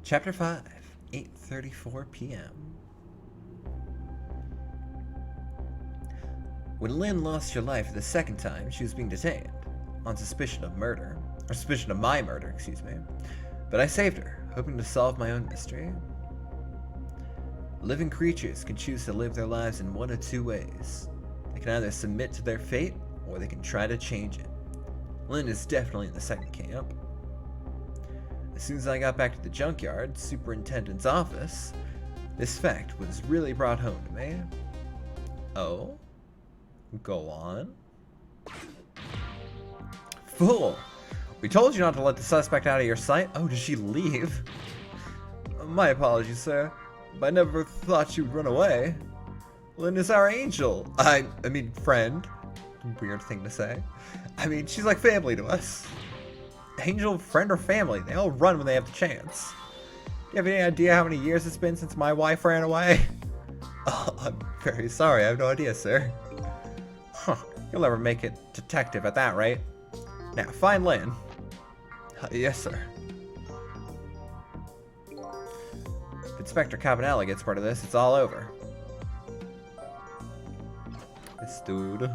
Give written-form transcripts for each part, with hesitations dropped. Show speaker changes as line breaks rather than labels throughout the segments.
Chapter 5, 8:34 p.m. When Lynn lost her life the second time, she was being detained on suspicion of murder, or suspicion of my murder, excuse me. But I saved her, hoping to solve my own mystery. Living creatures can choose to live their lives in one of two ways. They can either submit to their fate, or they can try to change it. Lynn is definitely in the second camp. As soon as I got back to the junkyard, superintendent's office, this fact was really brought home to me. Oh? Go on. Fool! We told you not to let the suspect out of your sight. Oh, did she leave? My apologies, sir. But I never thought she would run away. Lynn is our angel. I mean, friend. Weird thing to say. I mean, she's like family to us. Angel, friend, or family, they all run when they have the chance. Do you have any idea how many years it's been since my wife ran away? Oh, I'm very sorry, I have no idea, sir. Huh, you'll never make it detective at that rate. Now, find Lynn. Yes, sir. If Inspector Cabanella gets part of this, it's all over. This dude.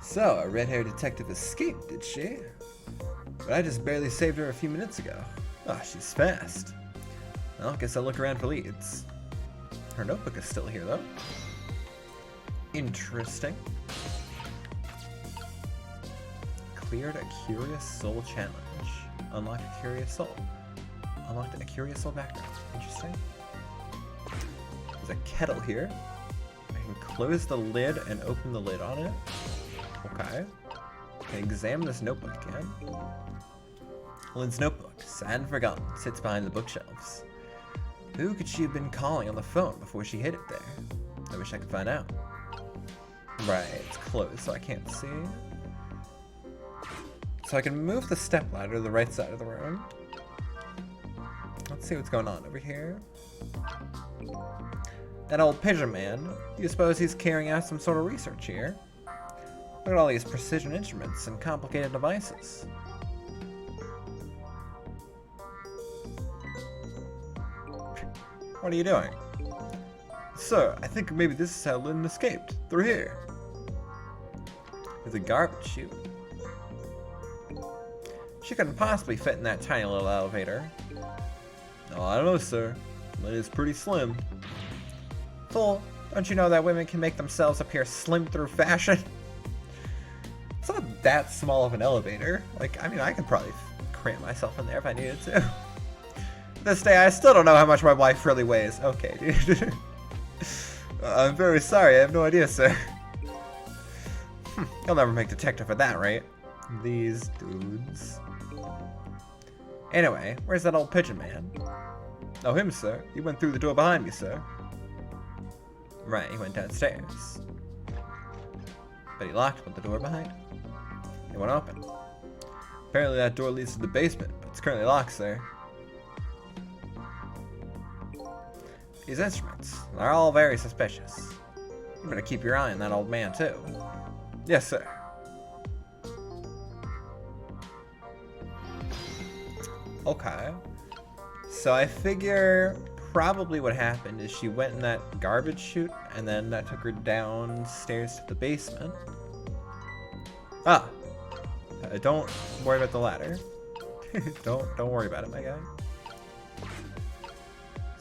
So, a red-haired detective escaped, did she? But I just barely saved her a few minutes ago. Oh, she's fast. Well, I guess I'll look around for leads. Her notebook is still here, though. Interesting. Cleared a curious soul challenge. Unlocked a curious soul. Unlocked a curious soul background. Interesting. There's a kettle here. I can close the lid and open the lid on it. Okay. Examine this notebook again. Lynn's notebook, sad and forgotten, sits behind the bookshelves. Who could she have been calling on the phone before she hid it there? I wish I could find out. Right, it's closed, so I can't see. So I can move the stepladder to the right side of the room. Let's see what's going on over here. That old pigeon man, do you suppose he's carrying out some sort of research here? Look at all these precision instruments and complicated devices. What are you doing? Sir, I think maybe this is how Lynn escaped. Through here. There's a garbage chute. She couldn't possibly fit in that tiny little elevator. Oh, I don't know, sir. Lynn is pretty slim. Fool, don't you know that women can make themselves appear slim through fashion? It's not that small of an elevator. Like, I mean, I could probably cram myself in there if I needed to. This day, I still don't know how much my wife really weighs. Okay, dude. I'm very sorry, I have no idea, sir. You'll never make detective at that rate. These dudes. Anyway, where's that old pigeon man? Oh, him, sir. He went through the door behind me, sir. Right, he went downstairs. But he locked with the door behind him. It won't open. Apparently that door leads to the basement, but it's currently locked, sir. These instruments, they're all very suspicious. You better keep your eye on that old man, too. Yes, sir. Okay. So I figure probably what happened is she went in that garbage chute, and then that took her downstairs to the basement. Ah! Don't worry about the ladder. Don't worry about it, my guy.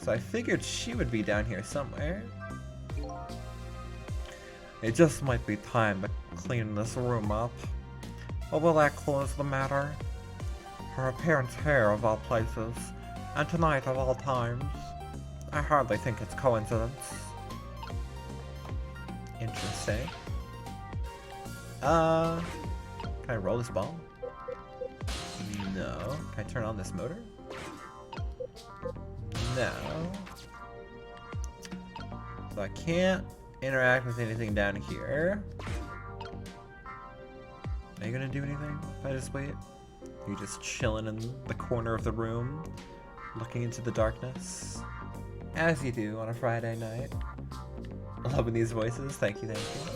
So I figured she would be down here somewhere. It just might be time to clean this room up. Or will that close the matter? Her appearance here of all places, and tonight of all times. I hardly think it's coincidence. Interesting. Can I roll this ball? No. Can I turn on this motor? No. So I can't interact with anything down here. Are you gonna do anything if I just wait? Are you just chilling in the corner of the room, looking into the darkness? As you do on a Friday night. Loving these voices. Thank you, thank you.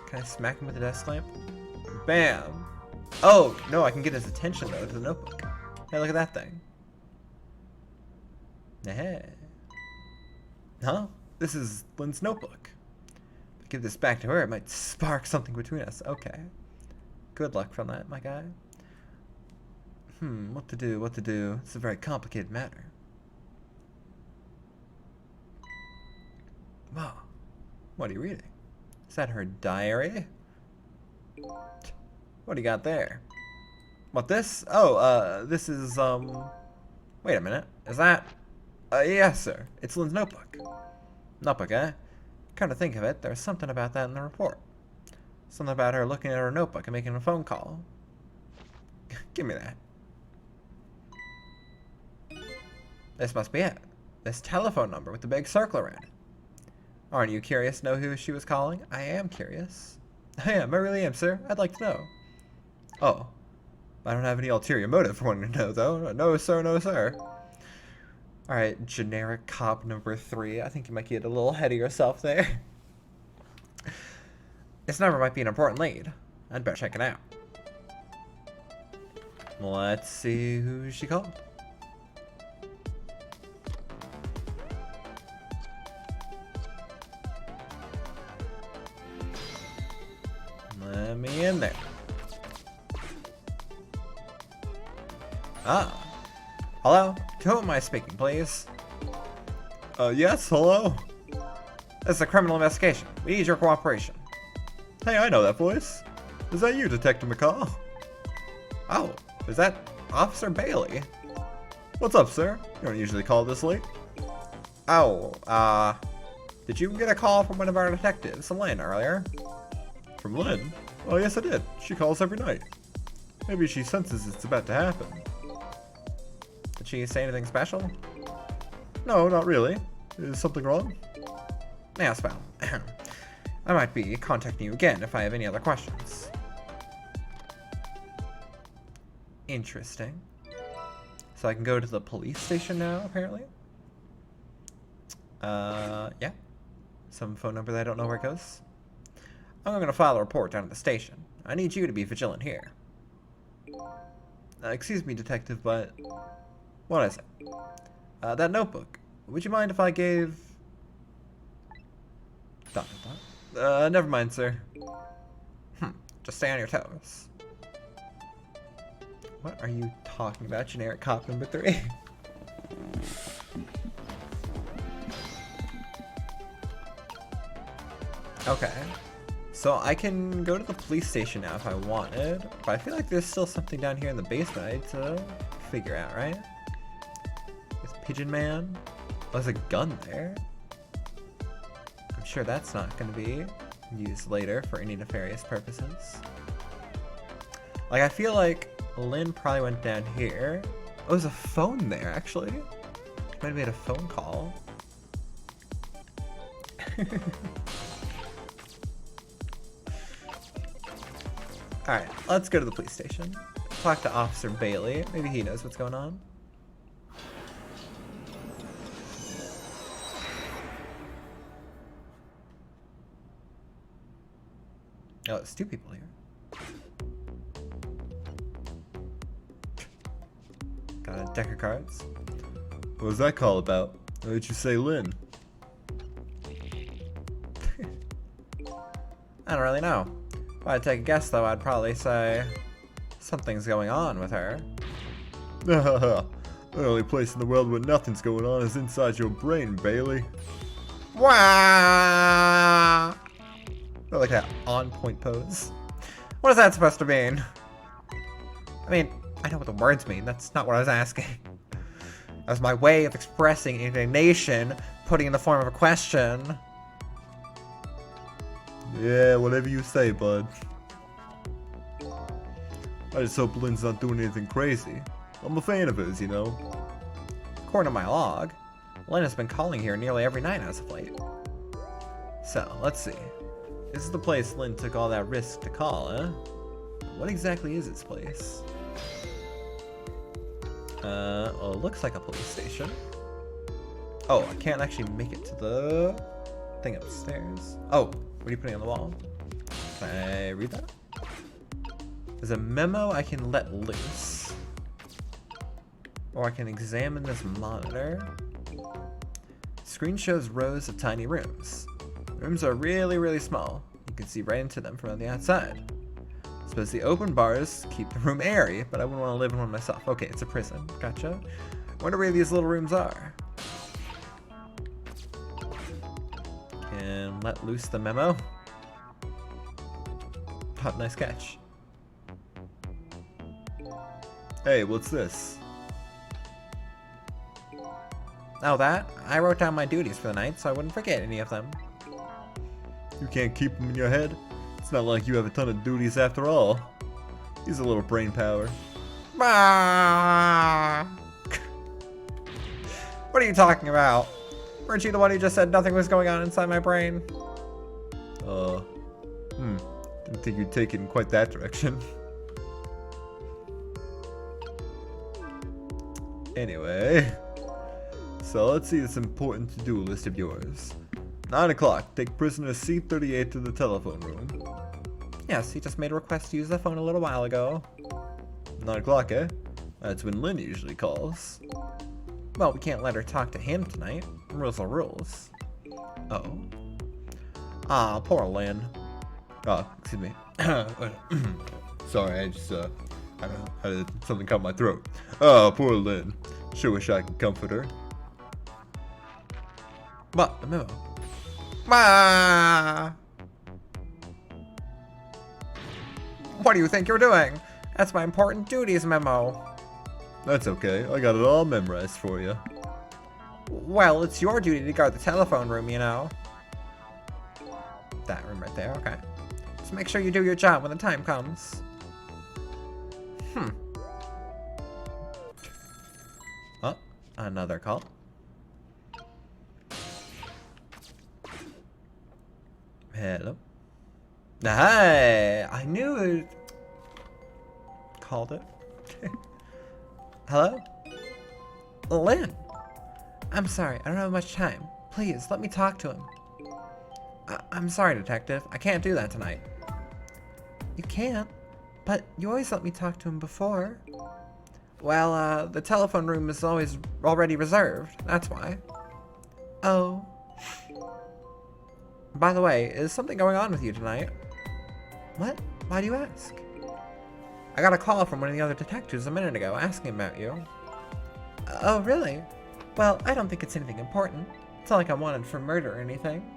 Can I smack him with the desk lamp. Bam! Oh, no, I can get his attention, though, to the notebook. Hey, look at that thing. Hey. Huh? This is Lynn's notebook. If I give this back to her, it might spark something between us. Okay. Good luck from that, my guy. What to do, what to do. It's a very complicated matter. Wow. What are you reading? Is that her diary? What do you got there? What, this? Oh, this is, wait a minute. Is that? Yes, sir. It's Lynn's notebook. Notebook, eh? Come to think of it, there's something about that in the report. Something about her looking at her notebook and making a phone call. Give me that. This must be it. This telephone number with the big circle around it. Aren't you curious to know who she was calling? I am curious. I really am, sir. I'd like to know. Oh. I don't have any ulterior motive for wanting to know, though. No, sir, no, sir. Alright, generic cop number 3. I think you might get a little ahead of yourself there. This number might be an important lead. I'd better check it out. Let's see who she called. Let me in there. Ah. Hello? To whom am I speaking, please? Yes, hello? This is a criminal investigation. We need your cooperation. Hey, I know that voice. Is that you, Detective McCall? Oh, is that Officer Bailey? What's up, sir? You don't usually call this late. Oh, did you get a call from one of our detectives, Lynn, earlier? From Lynn? Oh, yes, I did. She calls every night. Maybe she senses it's about to happen. Did she say anything special? No, not really. Is something wrong? Yes, well, I might be contacting you again if I have any other questions. Interesting. So I can go to the police station now, apparently? Yeah. Some phone number that I don't know where it goes. I'm going to file a report down at the station. I need you to be vigilant here. Excuse me, detective, but... What is it? That notebook. Would you mind if I gave... never mind, sir. Just stay on your toes. What are you talking about, generic cop number 3? Okay. So I can go to the police station now if I wanted, but I feel like there's still something down here in the basement I need to figure out, right? This Pigeon Man. Oh, there's a gun there. I'm sure that's not going to be used later for any nefarious purposes. Like, I feel like Lynn probably went down here. Oh, there's a phone there, actually. Might have made a phone call. Alright, let's go to the police station. Talk to Officer Bailey. Maybe he knows what's going on. Oh, there's 2 people here. Got a deck of cards. What was that call about? What did you say, Lynn? I don't really know. If I'd take a guess, though, I'd probably say something's going on with her. The only place in the world where nothing's going on is inside your brain, Bailey. Wah! I like that on-point pose. What is that supposed to mean? I mean, I know what the words mean. That's not what I was asking. That was my way of expressing indignation, putting in the form of a question. Yeah, whatever you say, bud. I just hope Lynn's not doing anything crazy. I'm a fan of hers, you know. According to my log, Lynn has been calling here nearly every night as of late. So, let's see. This is the place Lynn took all that risk to call, huh? What exactly is this place? Well, it looks like a police station. Oh, I can't actually make it to the thing upstairs. Oh, what are you putting on the wall? Can I read that? There's a memo I can let loose. Or I can examine this monitor. Screen shows rows of tiny rooms. Rooms are really, really small. You can see right into them from the outside. Suppose the open bars keep the room airy, but I wouldn't want to live in one myself. Okay, it's a prison. Gotcha. Wonder where these little rooms are. And let loose the memo. Oh, nice catch. Hey, what's this? Oh, that? I wrote down my duties for the night, so I wouldn't forget any of them. You can't keep them in your head? It's not like you have a ton of duties after all. Use a little brain power. What are you talking about? Weren't you the one who just said nothing was going on inside my brain? Didn't think you'd take it in quite that direction. Anyway, so let's see this important to-do list of yours. 9 o'clock, take prisoner C38 to the telephone room. Yes, he just made a request to use the phone a little while ago. 9 o'clock, eh? That's when Lynn usually calls. Well, we can't let her talk to him tonight. Rules are rules. Uh-oh. Ah, poor Lynn. Oh, excuse me. Sorry, I just, I don't know, had something caught my throat. Oh, poor Lynn. Sure wish I could comfort her. What? The memo. What do you think you're doing? That's my important duties memo. That's okay. I got it all memorized for you. Well, it's your duty to guard the telephone room, you know. That room right there, okay. Just make sure you do your job when the time comes. Oh, another call. Hello. Hi! I knew it. Called it. Hello? Lynn! I'm sorry, I don't have much time. Please, let me talk to him. I'm sorry, Detective. I can't do that tonight. You can't? But you always let me talk to him before. Well, the telephone room is already reserved. That's why. Oh. By the way, is something going on with you tonight? What? Why do you ask? I got a call from one of the other detectives a minute ago asking about you. Oh, really? Well, I don't think it's anything important. It's not like I'm wanted for murder or anything.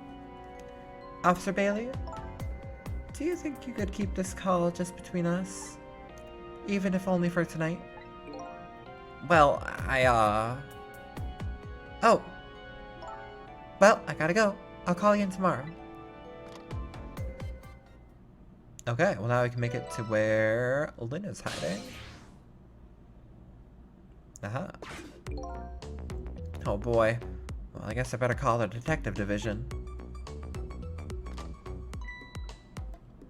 Officer Bailey? Do you think you could keep this call just between us? Even if only for tonight? Well, Oh. Well, I gotta go. I'll call you in tomorrow. Okay, well now we can make it to where Lynn is hiding. Aha. Oh boy. Well, I guess I better call the detective division.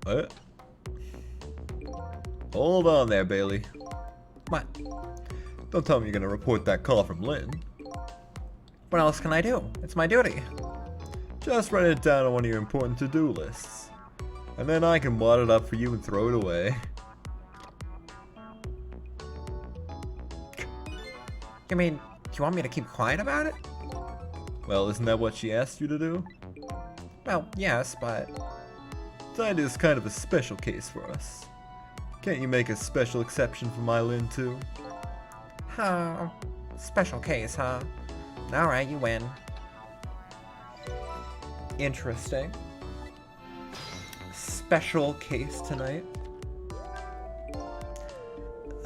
What? Hold on there, Bailey. What? Don't tell me you're gonna report that call from Lynn. What else can I do? It's my duty. Just write it down on one of your important to-do lists. And then I can wad it up for you and throw it away. You mean, you want me to keep quiet about it? Well, isn't that what she asked you to do? Well, yes, but... That is kind of a special case for us. Can't you make a special exception for my Lynn, too? Oh, special case, huh? Alright, you win. Interesting. Special case tonight.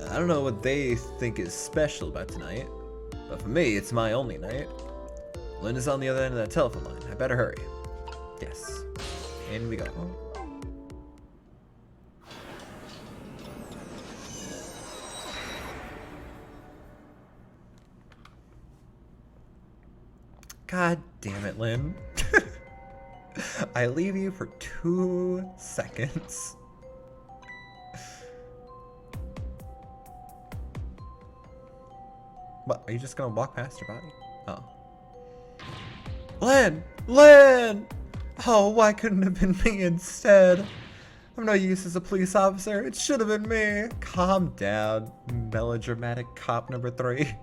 I don't know what they think is special about tonight, but for me, it's my only night. Lynn is on the other end of that telephone line. I better hurry. Yes. In we go. God damn it, Lynn. I leave you for 2 seconds. What, are you just gonna walk past your body? Oh. Lynn! Lynn! Oh, why couldn't it have been me instead? I'm no use as a police officer. It should have been me. Calm down, melodramatic cop number 3. It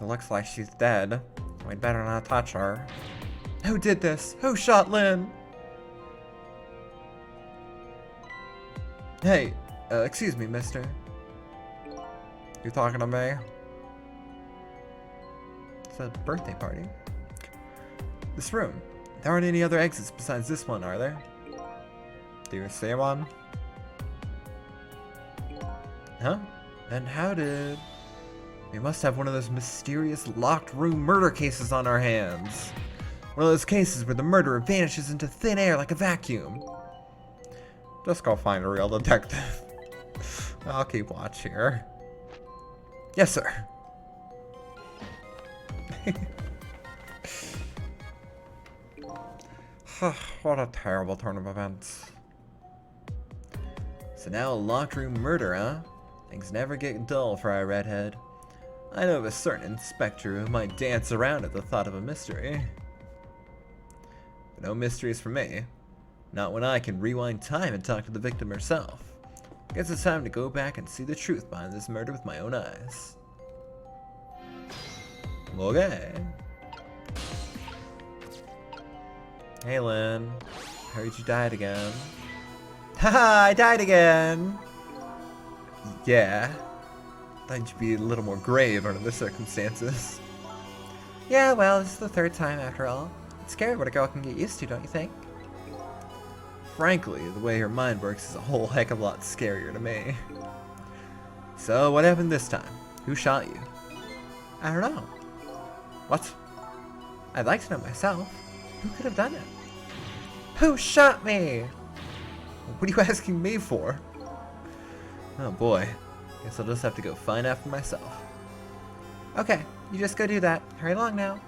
looks like she's dead. We'd better not touch her. Who did this? Who shot Lynn? Hey, excuse me, mister. You talking to me? It's a birthday party. This room. There aren't any other exits besides this one, are there? Do you see one? Huh? Then how did... We must have one of those mysterious locked room murder cases on our hands. One of those cases where the murderer vanishes into thin air like a vacuum. Just go find a real detective. I'll keep watch here. Yes, sir. What a terrible turn of events. So now a locked room murder, huh? Things never get dull for our redhead. I know of a certain inspector who might dance around at the thought of a mystery. But no mysteries for me. Not when I can rewind time and talk to the victim herself. Guess it's time to go back and see the truth behind this murder with my own eyes. Okay. Hey Lynn, heard you died again. Haha, I died again! Yeah. Thought you'd be a little more grave under the circumstances. Yeah, well, this is the 3rd time after all. It's scary what a girl can get used to, don't you think? Frankly, the way her mind works is a whole heck of a lot scarier to me. So, what happened this time? Who shot you? I don't know. What? I'd like to know myself. Who could have done it? Who shot me? What are you asking me for? Oh boy. Guess I'll just have to go find out for myself. Okay, you just go do that. Hurry along now.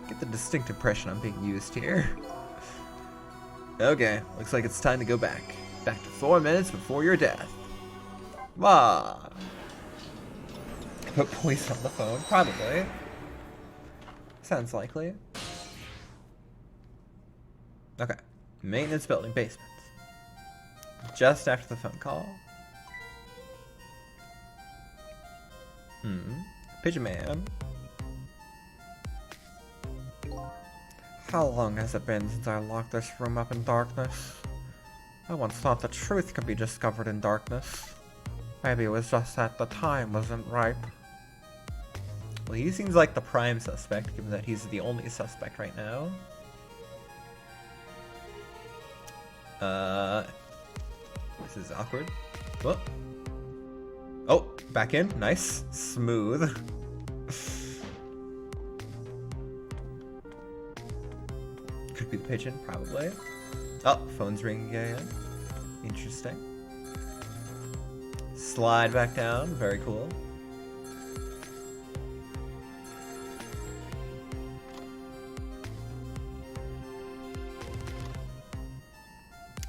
Get the distinct impression I'm being used here. Okay, looks like it's time to go back. Back to 4 minutes before your death. Wah! Put police on the phone, probably. Sounds likely. Okay. Maintenance building, basement. Just after the phone call. Pigeon Man. How long has it been since I locked this room up in darkness? I once thought the truth could be discovered in darkness. Maybe it was just that the time wasn't ripe. Well, he seems like the prime suspect, given that he's the only suspect right now. This is awkward. Whoop. Oh, back in. Nice. Smooth. Could be the pigeon, probably. Oh, phone's ringing again. Interesting. Slide back down. Very cool.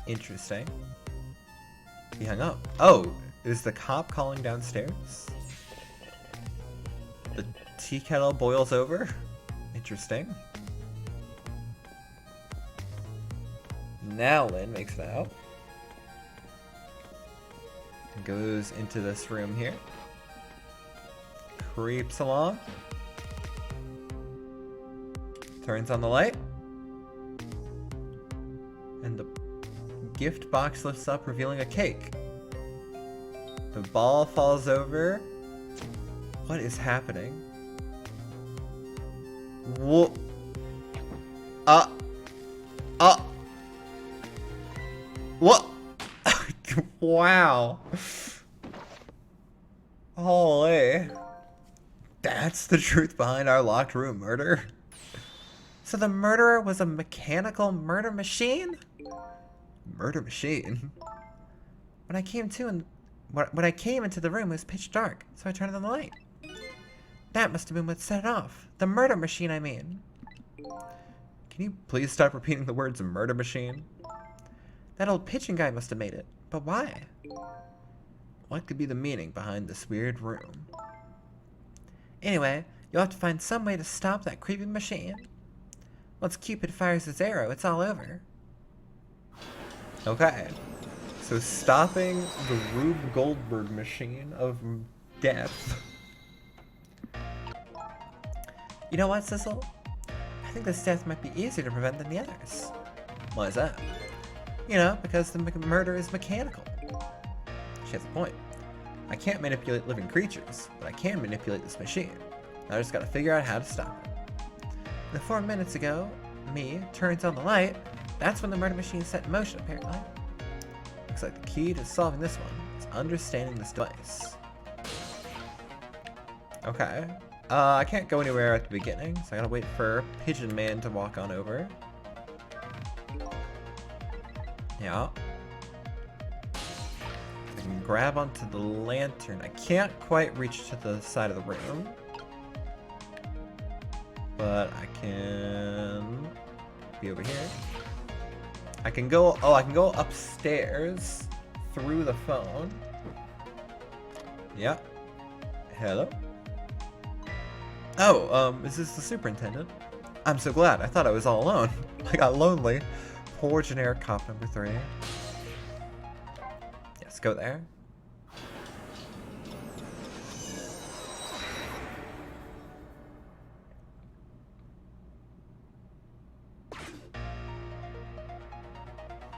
Interesting. He hung up. Oh, is the cop calling downstairs? The tea kettle boils over? Interesting. Now Lynn makes it out. And goes into this room here. Creeps along. Turns on the light. And the gift box lifts up, revealing a cake. The ball falls over. What is happening? Whoa. What? Wow. Holy. That's the truth behind our locked room murder. So the murderer was a mechanical murder machine? Murder machine? When I came into the room, it was pitch dark, so I turned on the light. That must have been what set it off. The murder machine, I mean. Can you please stop repeating the words murder machine? That old pigeon guy must have made it, but why? What could be the meaning behind this weird room? Anyway, you'll have to find some way to stop that creepy machine. Once Cupid fires his arrow, it's all over. Okay. So stopping the Rube Goldberg machine of death. You know what, Sissel? I think this death might be easier to prevent than the others. Why is that? You know, because the murder is mechanical. She has a point. I can't manipulate living creatures, but I can manipulate this machine. I just gotta figure out how to stop it. The 4 minutes ago, me turns on the light. That's when the murder machine is set in motion, apparently. Looks like the key to solving this one is understanding this device. Okay. I can't go anywhere at the beginning, so I gotta wait for Pigeon Man to walk on over. Yeah. I can grab onto the lantern. I can't quite reach to the side of the room. But I can be over here. I can go upstairs through the phone. Yeah. Hello? Oh, is this the superintendent? I'm so glad. I thought I was all alone. I got lonely. Poor generic cop number 3. Yes, go there.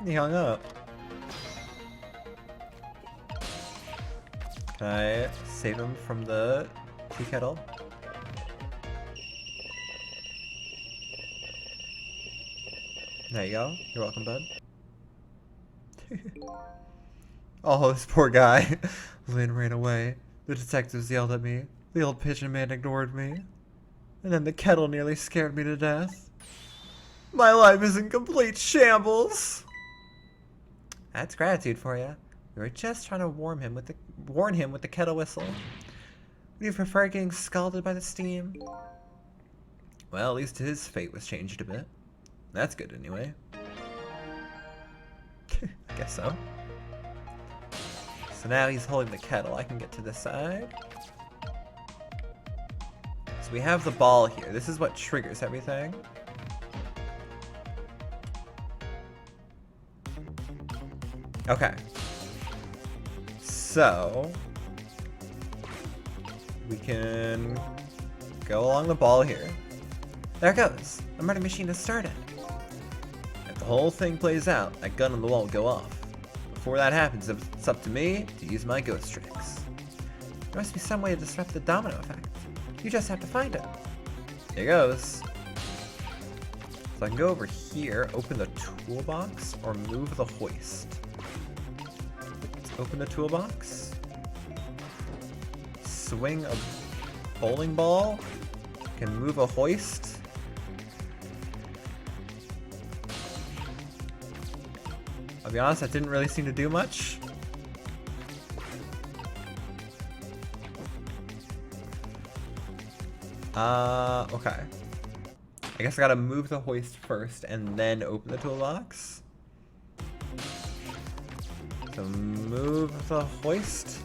He hung up. Can I save him from the tea kettle? There you go. You're welcome, bud. Oh, this poor guy. Lynn ran away. The detectives yelled at me. The old pigeon man ignored me. And then the kettle nearly scared me to death. My life is in complete shambles. That's gratitude for you. We were just trying to warn him with the kettle whistle. Would you prefer getting scalded by the steam? Well, at least his fate was changed a bit. That's good anyway. I guess so. So now he's holding the kettle. I can get to this side. So we have the ball here. This is what triggers everything. Okay. So we can go along the ball here. There it goes. The murder machine has started. If the whole thing plays out, that gun on the wall will go off. Before that happens, it's up to me to use my ghost tricks. There must be some way to disrupt the domino effect. You just have to find it. Here goes. So I can go over here, open the toolbox, or move the hoist. Let's open the toolbox. Swing a bowling ball. Can move a hoist. I'll be honest, that didn't really seem to do much. Okay. I guess I gotta move the hoist first and then open the toolbox. So move the hoist.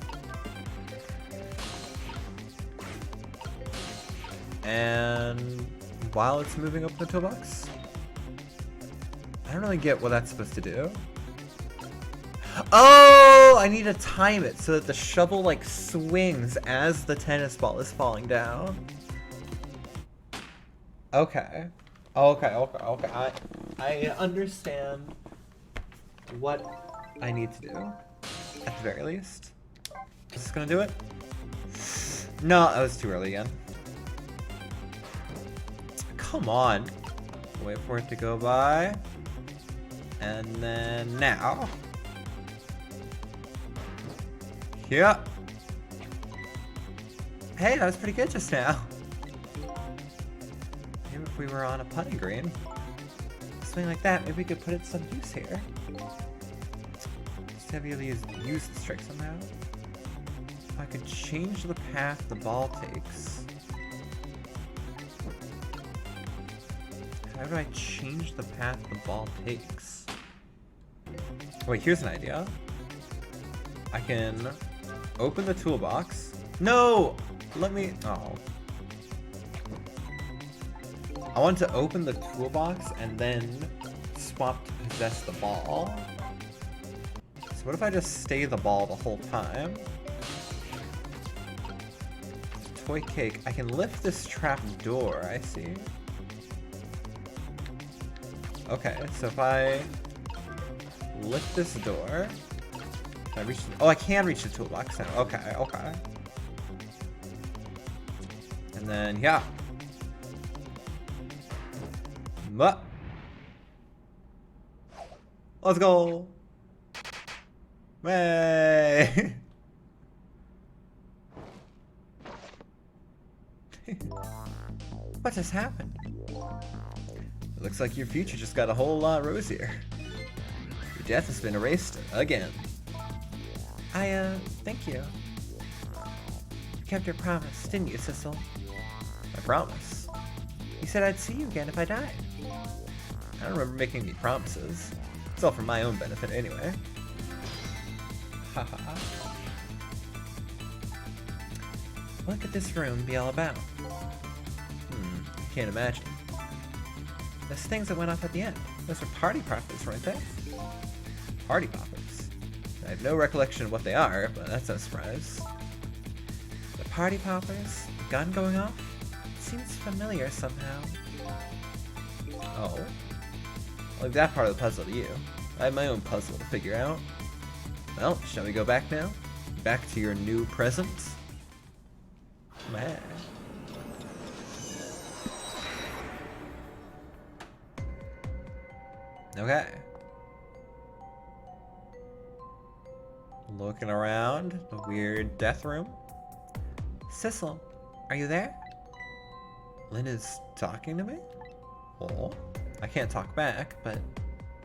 And while it's moving up the toolbox, I don't really get what that's supposed to do. Oh, I need to time it so that the shovel like swings as the tennis ball is falling down. Okay. Okay. I understand what I need to do, at the very least. Is this gonna do it? No, that was too early again. Come on. Wait for it to go by. And then now. Yeah. Hey, that was pretty good just now. Maybe if we were on a putting green, something like that, maybe we could put it to some use here. Just have you use this trick somehow. If I could change the path the ball takes. How do I change the path the ball takes? Wait, here's an idea. I can open the toolbox. No! Let me... Oh. I want to open the toolbox and then swap to possess the ball. So what if I just stay the ball the whole time? Toy cake. I can lift this trap door, I see. Okay, so if I lift this door, can I reach the, oh, I can reach the toolbox now. Okay, okay. And then, yeah. Let's go. Hey. What just happened? It looks like your future just got a whole lot rosier. Your death has been erased again.
Thank you. You kept your promise, didn't you, Sissel?
I promise.
You said I'd see you again if I died.
I don't remember making any promises. It's all for my own benefit anyway. Haha.
What could this room be all about?
Can't imagine.
Those things that went off at the end. Those are party poppers, weren't they?
Party poppers? I have no recollection of what they are, but that's no surprise.
The party poppers? The gun going off? It seems familiar somehow.
Oh. I'll leave that part of the puzzle to you. I have my own puzzle to figure out. Well, shall we go back now? Back to your new present? Man. Okay. Looking around the weird death room.
Sissel, are you there?
Lynn is talking to me? Oh, I can't talk back, but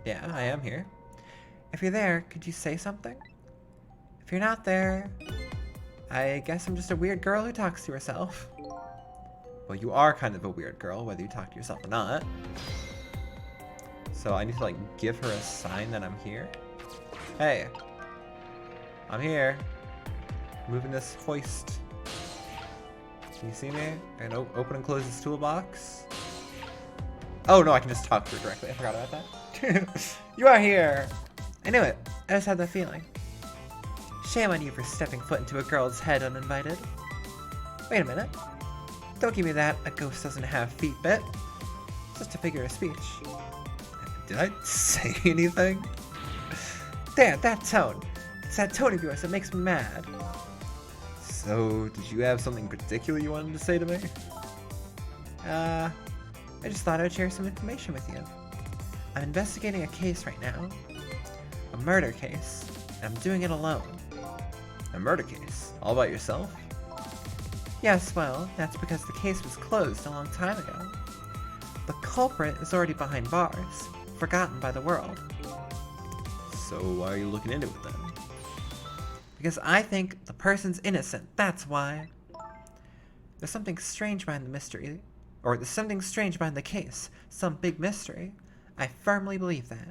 yeah, I am here.
If you're there, could you say something? If you're not there, I guess I'm just a weird girl who talks to herself.
Well, you are kind of a weird girl, whether you talk to yourself or not. So I need to, like, give her a sign that I'm here. Hey. I'm here. Moving this hoist. Can you see me? I can open and close this toolbox. Oh, no, I can just talk to her directly. I forgot about that.
You are here! I knew it. I just had that feeling. Shame on you for stepping foot into a girl's head uninvited. Wait a minute. Don't give me that. A ghost doesn't have feet bit. It's just a figure of speech.
Did I say anything?
Damn, that tone. It's that tone of yours that makes me mad.
So, did you have something particular you wanted to say to me?
I just thought I'd share some information with you. I'm investigating a case right now. A murder case. And I'm doing it alone.
A murder case? All by yourself?
Yes, well, that's because the case was closed a long time ago. The culprit is already behind bars, forgotten by the world.
So why are you looking into it then?
Because I think the person's innocent, that's why. There's something strange behind the mystery. Or there's something strange behind the case. Some big mystery. I firmly believe that.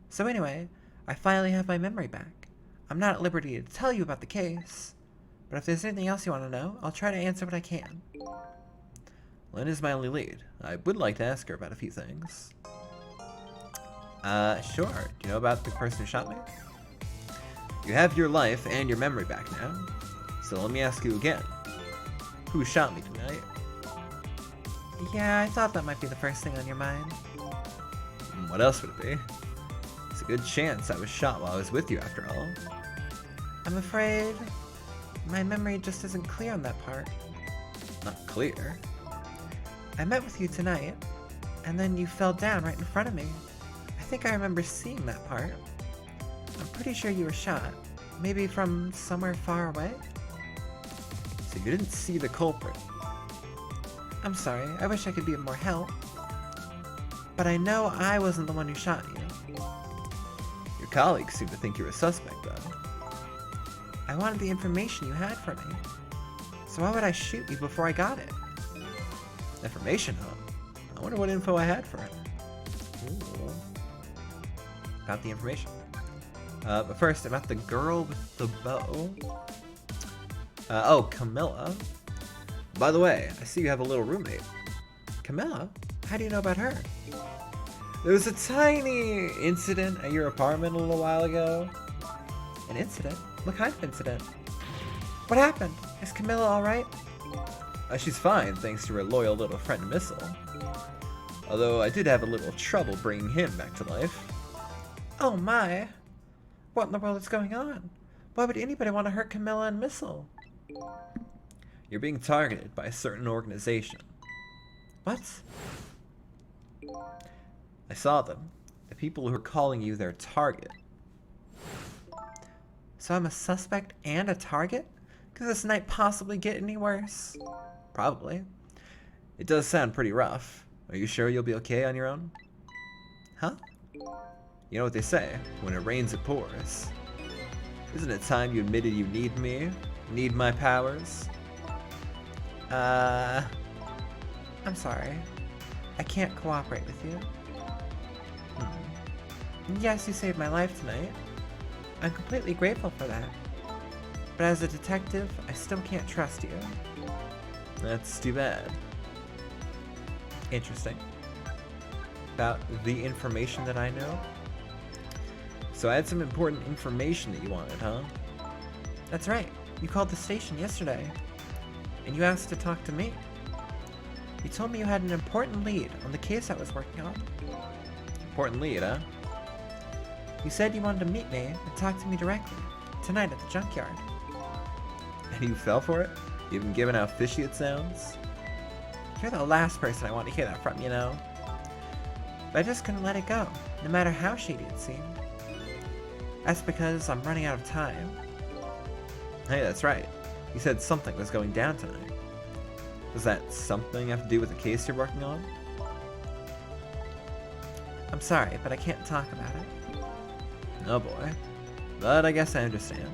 So anyway, I finally have my memory back. I'm not at liberty to tell you about the case. But if there's anything else you want to know, I'll try to answer what I can.
Lynn is my only lead. I would like to ask her about a few things. Sure. Do you know about the person who shot me? You have your life and your memory back now. So let me ask you again. Who shot me tonight?
Yeah, I thought that might be the first thing on your mind.
What else would it be? It's a good chance I was shot while I was with you after all.
I'm afraid my memory just isn't clear on that part.
Not clear?
I met with you tonight, and then you fell down right in front of me. I think I remember seeing that part. I'm pretty sure you were shot. Maybe from somewhere far away?
So you didn't see the culprit?
I'm sorry, I wish I could be of more help. But I know I wasn't the one who shot you.
Your colleagues seem to think you're a suspect, though.
I wanted the information you had for me. So why would I shoot you before I got it?
Information, huh? I wonder what info I had for her. Ooh. About the information. But first, about the girl with the bow. Oh, Camilla. By the way, I see you have a little roommate.
Camilla? How do you know about her?
There was a tiny incident at your apartment a little while ago.
An incident? What kind of incident? What happened? Is Camilla alright?
She's fine, thanks to her loyal little friend Missile. Although I did have a little trouble bringing him back to life.
Oh my! What in the world is going on? Why would anybody want to hurt Camilla and Missile?
You're being targeted by a certain organization.
What?
I saw them. The people who are calling you their target.
So I'm a suspect and a target? Could this night possibly get any worse?
Probably. It does sound pretty rough. Are you sure you'll be okay on your own?
Huh?
You know what they say, when it rains it pours. Isn't it time you admitted you need me? Need my powers?
I'm sorry. I can't cooperate with you. Yes, you saved my life tonight. I'm completely grateful for that. But as a detective, I still can't trust you.
That's too bad.
Interesting.
About the information that I know? So I had some important information that you wanted, huh?
That's right. You called the station yesterday. And you asked to talk to me. You told me you had an important lead on the case I was working on.
Important lead, huh?
You said you wanted to meet me and talk to me directly, tonight at the junkyard.
And you fell for it? Even given how fishy it sounds?
You're the last person I want to hear that from, you know. But I just couldn't let it go, no matter how shady it seemed. That's because I'm running out of time.
Hey, that's right. You said something was going down tonight. Does that something have to do with the case you're working on?
I'm sorry, but I can't talk about it.
Oh boy. But I guess I understand.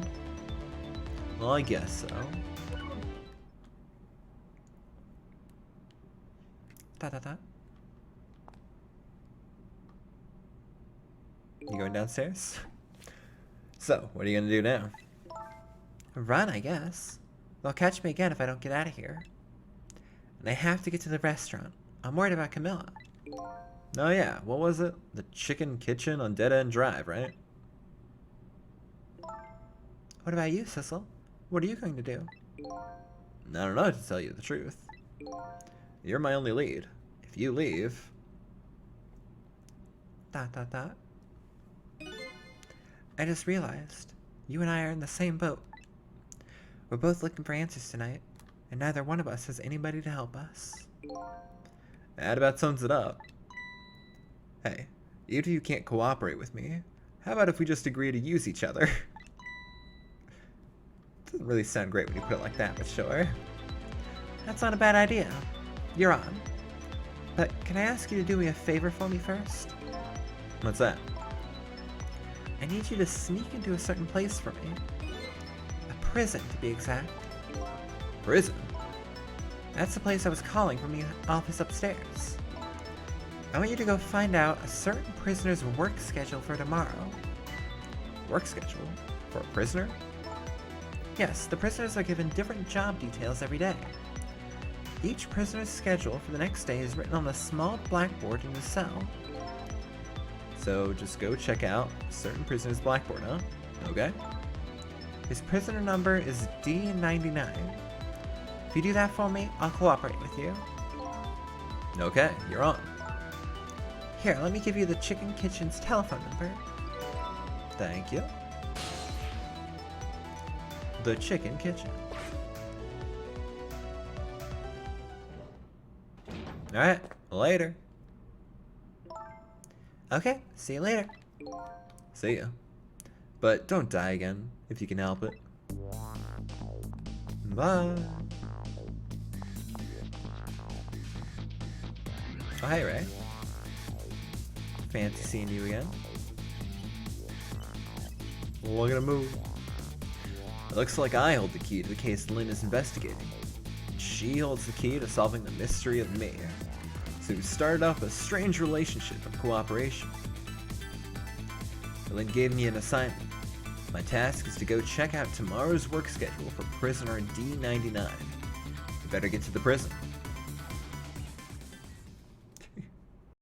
Well, I guess so.
Da.
You going downstairs? So, what are you gonna do now?
Run, I guess. They'll catch me again if I don't get out of here. And I have to get to the restaurant. I'm worried about Camilla.
Oh yeah, what was it? The Chicken Kitchen on Dead End Drive, right?
What about you, Sissel? What are you going to do?
I don't know, to tell you the truth. You're my only lead. If you leave...
Da. I just realized, you and I are in the same boat. We're both looking for answers tonight, and neither one of us has anybody to help us.
That about sums it up. Hey, even if you can't cooperate with me, how about if we just agree to use each other? Doesn't really sound great when you put it like that, but sure.
That's not a bad idea. You're on. But can I ask you to do me a favor for me first?
What's that?
I need you to sneak into a certain place for me. A prison, to be exact.
Prison?
That's the place I was calling from the office upstairs. I want you to go find out a certain prisoner's work schedule for tomorrow.
Work schedule? For a prisoner?
Yes, the prisoners are given different job details every day. Each prisoner's schedule for the next day is written on a small blackboard in the cell.
So just go check out a certain prisoner's blackboard, huh? Okay.
His prisoner number is D99. If you do that for me, I'll cooperate with you.
Okay, you're on.
Here, let me give you the Chicken Kitchen's telephone number.
Thank you. The Chicken Kitchen. Alright, later.
Okay, see you later.
See ya. But don't die again, if you can help it. Bye. Oh, hey, Ray. Fancy seeing you again. Look at him move. It looks like I hold the key to the case Lynn is investigating. She holds the key to solving the mystery of me. So we started off a strange relationship of cooperation. Lynn gave me an assignment. My task is to go check out tomorrow's work schedule for prisoner D99. We better get to the prison.